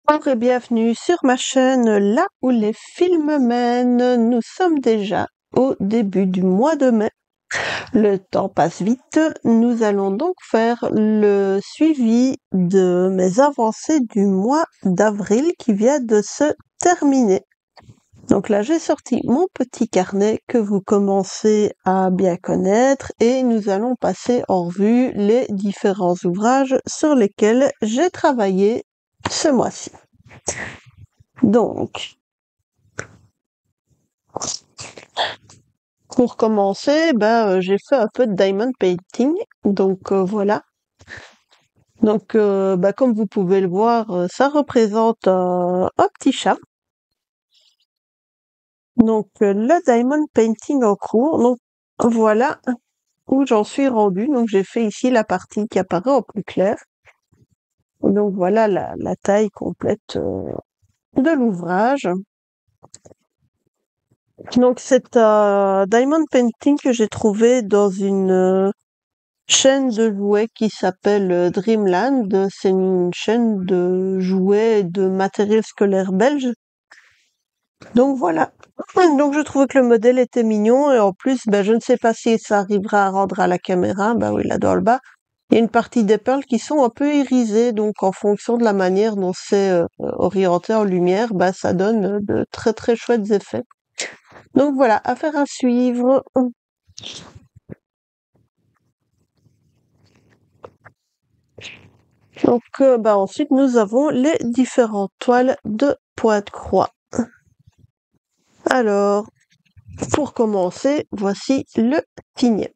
Bonjour et bienvenue sur ma chaîne Là où les films mènent. Nous sommes déjà au début du mois de mai. Le temps passe vite. Nous allons donc faire le suivi de mes avancées du mois d'avril qui vient de se terminer. Donc là, j'ai sorti mon petit carnet que vous commencez à bien connaître et nous allons passer en revue les différents ouvrages sur lesquels j'ai travaillé ce mois-ci. Donc, pour commencer, j'ai fait un peu de diamond painting. Donc voilà. Donc comme vous pouvez le voir, ça représente un petit chat. Donc le diamond painting en cours. Donc voilà où j'en suis rendue. Donc j'ai fait ici la partie qui apparaît en plus clair. Donc voilà la taille complète de l'ouvrage. Donc c'est un diamond painting que j'ai trouvé dans une chaîne de jouets qui s'appelle Dreamland. C'est une chaîne de jouets et de matériel scolaire belge. Donc voilà. Donc je trouvais que le modèle était mignon et en plus, je ne sais pas si ça arrivera à rendre à la caméra. Oui, là dans le bas, il y a une partie des perles qui sont un peu irisées. Donc en fonction de la manière dont c'est orienté en lumière, ça donne de très très chouettes effets. Donc voilà, affaire à suivre. Donc ensuite nous avons les différentes toiles de Pointe-Croix. Alors, pour commencer, voici le signet.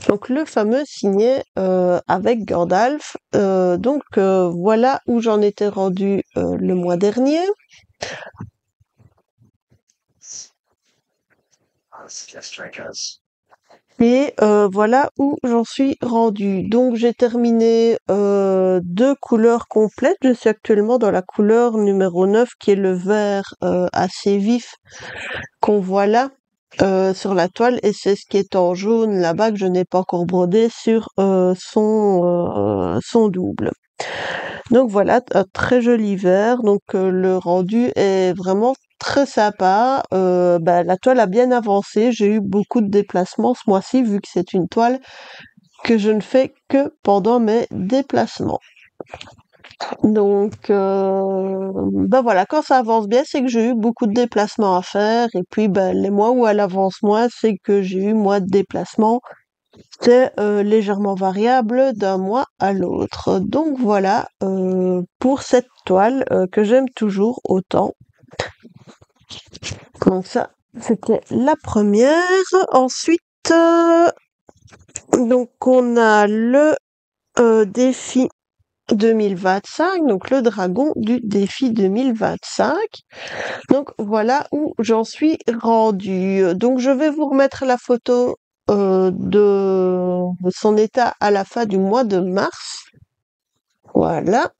Donc le fameux signet avec Gandalf. Voilà où j'en étais rendue le mois dernier. Et voilà où j'en suis rendue. Donc j'ai terminé 2 couleurs complètes. Je suis actuellement dans la couleur numéro 9 qui est le vert assez vif qu'on voit là sur la toile, et c'est ce qui est en jaune là-bas que je n'ai pas encore brodé sur son double. Donc voilà, un très joli vert. Donc le rendu est vraiment très sympa. La toile a bien avancé. J'ai eu beaucoup de déplacements ce mois-ci vu que c'est une toile que je ne fais que pendant mes déplacements. Donc voilà, quand ça avance bien, c'est que j'ai eu beaucoup de déplacements à faire. Et puis les mois où elle avance moins, c'est que j'ai eu moins de déplacements. C'est légèrement variable d'un mois à l'autre. Donc voilà pour cette toile que j'aime toujours autant. Donc ça, c'était la première. Ensuite, donc on a le défi 2025, donc le dragon du défi 2025. Donc voilà où j'en suis rendue. Donc je vais vous remettre la photo de son état à la fin du mois de mars. Voilà.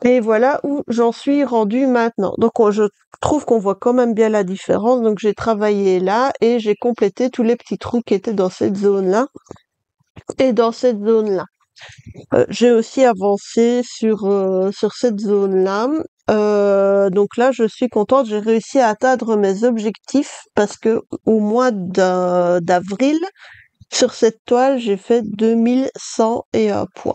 Et voilà où j'en suis rendue maintenant. Donc je trouve qu'on voit quand même bien la différence. Donc j'ai travaillé là et j'ai complété tous les petits trous qui étaient dans cette zone-là et dans cette zone-là. J'ai aussi avancé sur cette zone-là. Donc là, je suis contente. J'ai réussi à atteindre mes objectifs parce que au mois d'avril, sur cette toile, j'ai fait 2101 points.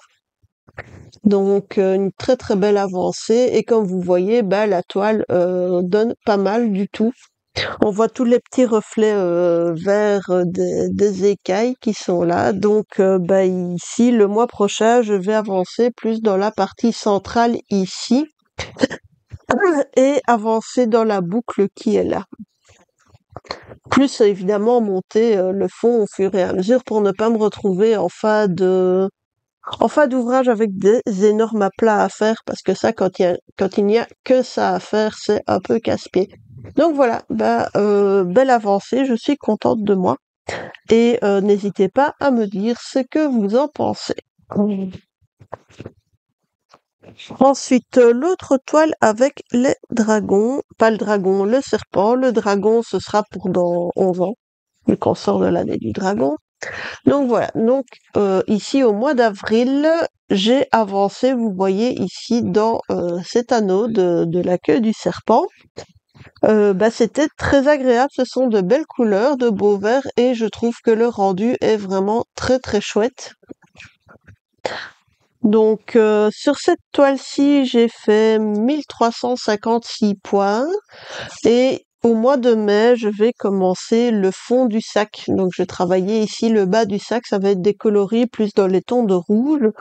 Donc une très très belle avancée, et comme vous voyez, la toile donne pas mal du tout. On voit tous les petits reflets verts des écailles qui sont là. Donc ici, le mois prochain, je vais avancer plus dans la partie centrale ici et avancer dans la boucle qui est là. Plus évidemment monter le fond au fur et à mesure pour ne pas me retrouver en fin d'ouvrage avec des énormes aplats à faire, parce que ça, quand il n'y a que ça à faire, c'est un peu casse-pied. Donc voilà, belle avancée, je suis contente de moi. Et n'hésitez pas à me dire ce que vous en pensez. Ensuite, l'autre toile avec les dragons, pas le dragon, le serpent. Le dragon, ce sera pour dans 11 ans, vu qu'on sort de l'année du dragon. Donc voilà, donc ici au mois d'avril, j'ai avancé, vous voyez ici dans cet anneau de la queue du serpent. C'était très agréable, ce sont de belles couleurs, de beaux verts et je trouve que le rendu est vraiment très très chouette. Donc sur cette toile-ci, j'ai fait 1356 points et au mois de mai, je vais commencer le fond du sac. Donc je travaillais ici le bas du sac, ça va être décoloré plus dans les tons de rouge.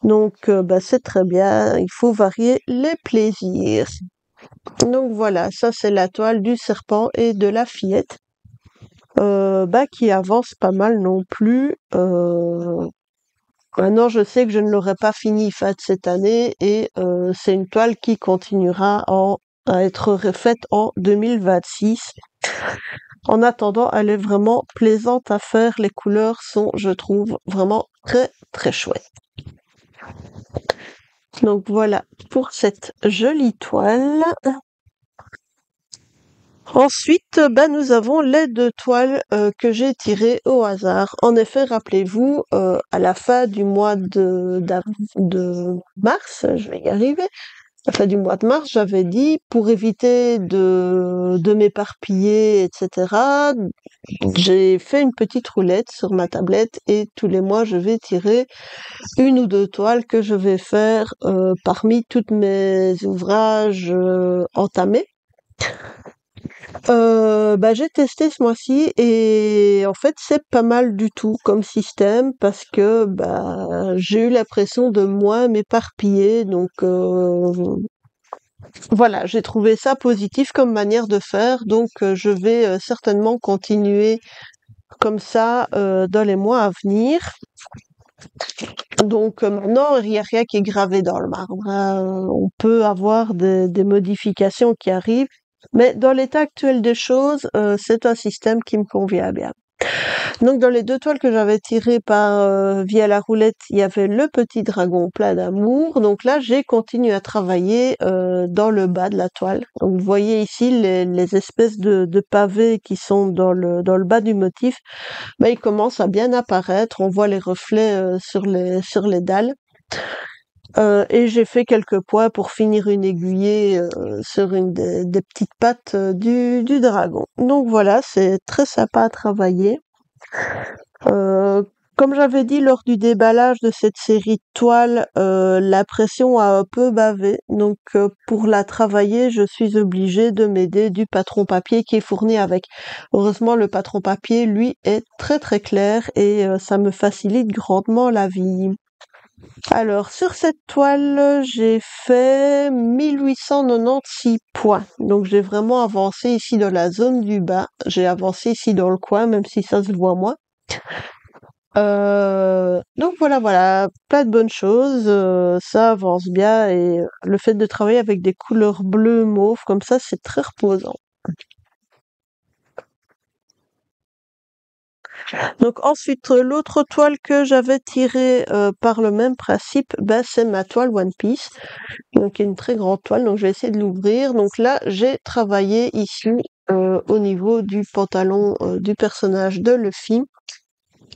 Donc c'est très bien, il faut varier les plaisirs. Donc voilà, ça c'est la toile du serpent et de la fillette. Qui avance pas mal non plus. Maintenant, je sais que je ne l'aurai pas fini fin de cette année et c'est une toile qui continuera à être refaite en 2026. En attendant, elle est vraiment plaisante à faire. Les couleurs sont, je trouve, vraiment très très chouettes. Donc voilà pour cette jolie toile. Ensuite, nous avons les deux toiles que j'ai tirées au hasard. En effet, rappelez-vous, à la fin du mois de mars, je vais y arriver, à la fin du mois de mars, j'avais dit, pour éviter de m'éparpiller, etc., j'ai fait une petite roulette sur ma tablette et tous les mois, je vais tirer une ou deux toiles que je vais faire parmi tous mes ouvrages entamés. J'ai testé ce mois-ci et en fait c'est pas mal du tout comme système parce que j'ai eu l'impression de moins m'éparpiller donc voilà, j'ai trouvé ça positif comme manière de faire donc je vais certainement continuer comme ça dans les mois à venir. Donc maintenant il n'y a rien qui est gravé dans le marbre, hein. On peut avoir des modifications qui arrivent. Mais dans l'état actuel des choses, c'est un système qui me convient bien. Donc dans les deux toiles que j'avais tirées via la roulette, il y avait le petit dragon plein d'amour. Donc là, j'ai continué à travailler dans le bas de la toile. Donc vous voyez ici les espèces de pavés qui sont dans le bas du motif. Ils commencent à bien apparaître. On voit les reflets sur les dalles. Et j'ai fait quelques points pour finir une aiguillée sur une des petites pattes du dragon. Donc voilà, c'est très sympa à travailler. Comme j'avais dit lors du déballage de cette série de toiles, la pression a un peu bavé. Donc pour la travailler, je suis obligée de m'aider du patron papier qui est fourni avec. Heureusement, le patron papier, lui, est très très clair et ça me facilite grandement la vie. Alors, sur cette toile, j'ai fait 1896 points. Donc, j'ai vraiment avancé ici dans la zone du bas. J'ai avancé ici dans le coin, même si ça se voit moins. Donc voilà, plein de bonnes choses. Ça avance bien et le fait de travailler avec des couleurs bleues, mauve, comme ça, c'est très reposant. Donc ensuite, l'autre toile que j'avais tirée par le même principe, c'est ma toile One Piece. Donc il y a une très grande toile, donc je vais essayer de l'ouvrir. Donc là, j'ai travaillé ici au niveau du pantalon du personnage de Luffy.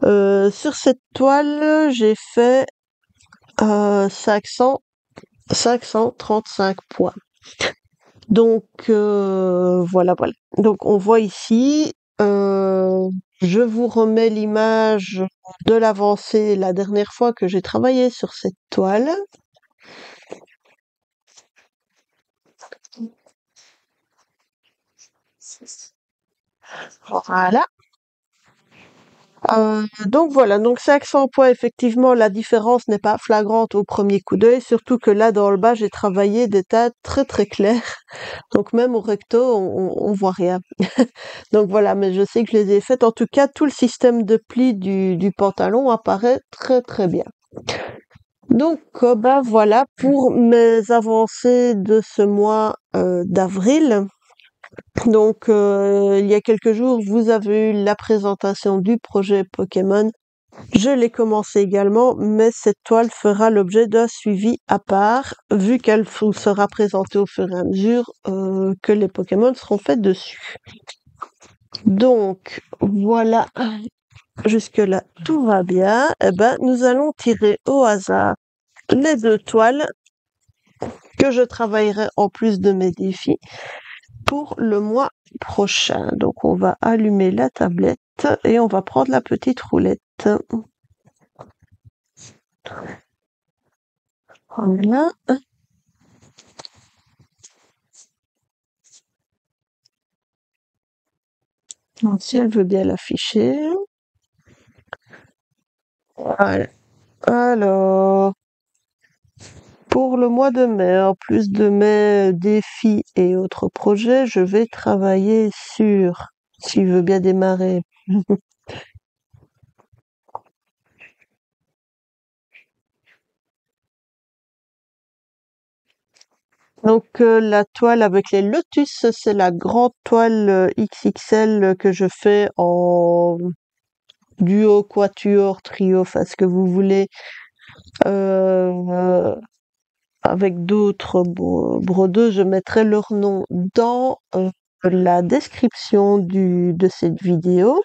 Sur cette toile, j'ai fait 535 points. Donc voilà. Donc on voit ici, je vous remets l'image de l'avancée la dernière fois que j'ai travaillé sur cette toile. Voilà. Donc voilà, donc 500 points, effectivement, la différence n'est pas flagrante au premier coup d'œil, surtout que là, dans le bas, j'ai travaillé des tas très très clairs. Donc même au recto, on voit rien. Donc voilà, mais je sais que je les ai faites. En tout cas, tout le système de pli du pantalon apparaît très très bien. Donc voilà pour mes avancées de ce mois d'avril. Donc il y a quelques jours, vous avez eu la présentation du projet Pokémon. Je l'ai commencé également, mais cette toile fera l'objet d'un suivi à part, vu qu'elle vous sera présentée au fur et à mesure que les Pokémon seront faits dessus. Donc voilà Jusque-là, tout va bien. Eh ben, nous allons tirer au hasard les 2 toiles que je travaillerai en plus de mes défis pour le mois prochain. Donc, on va allumer la tablette et on va prendre la petite roulette. Voilà. Donc, si elle veut bien l'afficher. Voilà. Alors, pour le mois de mai, en plus de mes défis et autres projets, je vais travailler sur, si je veux bien démarrer, donc la toile avec les lotus, c'est la grande toile XXL que je fais en duo, quatuor, trio, enfin ce que vous voulez, euh, avec d'autres brodeux. Je mettrai leur nom dans la description de cette vidéo.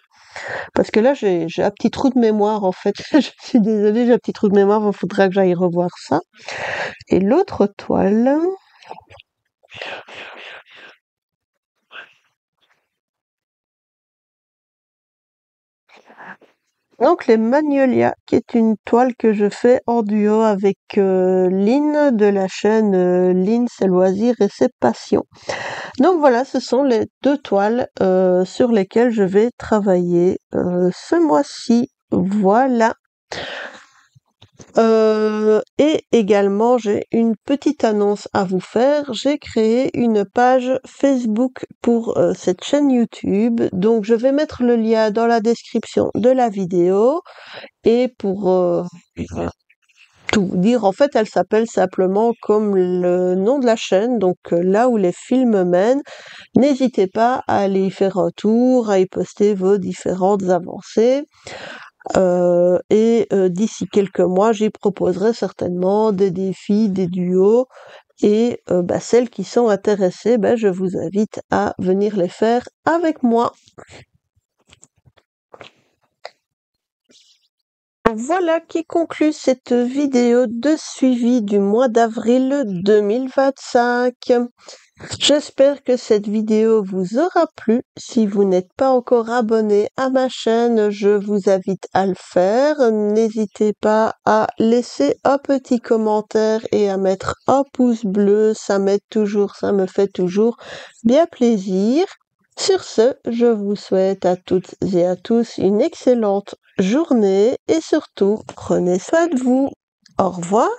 Parce que là, j'ai un petit trou de mémoire, en fait. Je suis désolée, j'ai un petit trou de mémoire, il faudra que j'aille revoir ça. Et l'autre toile, donc les Magnolias, qui est une toile que je fais en duo avec Lynn de la chaîne Lynn, ses loisirs et ses passions. Donc voilà, ce sont les 2 toiles sur lesquelles je vais travailler ce mois-ci. Voilà. Et également, j'ai une petite annonce à vous faire. J'ai créé une page Facebook pour cette chaîne YouTube. Donc, je vais mettre le lien dans la description de la vidéo. Et pour tout dire, en fait, elle s'appelle simplement comme le nom de la chaîne. Donc, là où les films mènent, n'hésitez pas à aller y faire un tour, à y poster vos différentes avancées. D'ici quelques mois, j'y proposerai certainement des défis, des duos et celles qui sont intéressées, je vous invite à venir les faire avec moi. Voilà qui conclut cette vidéo de suivi du mois d'avril 2025. J'espère que cette vidéo vous aura plu. Si vous n'êtes pas encore abonné à ma chaîne, je vous invite à le faire. N'hésitez pas à laisser un petit commentaire et à mettre un pouce bleu. Ça m'aide toujours, ça me fait toujours bien plaisir. Sur ce, je vous souhaite à toutes et à tous une excellente journée et surtout, prenez soin de vous. Au revoir.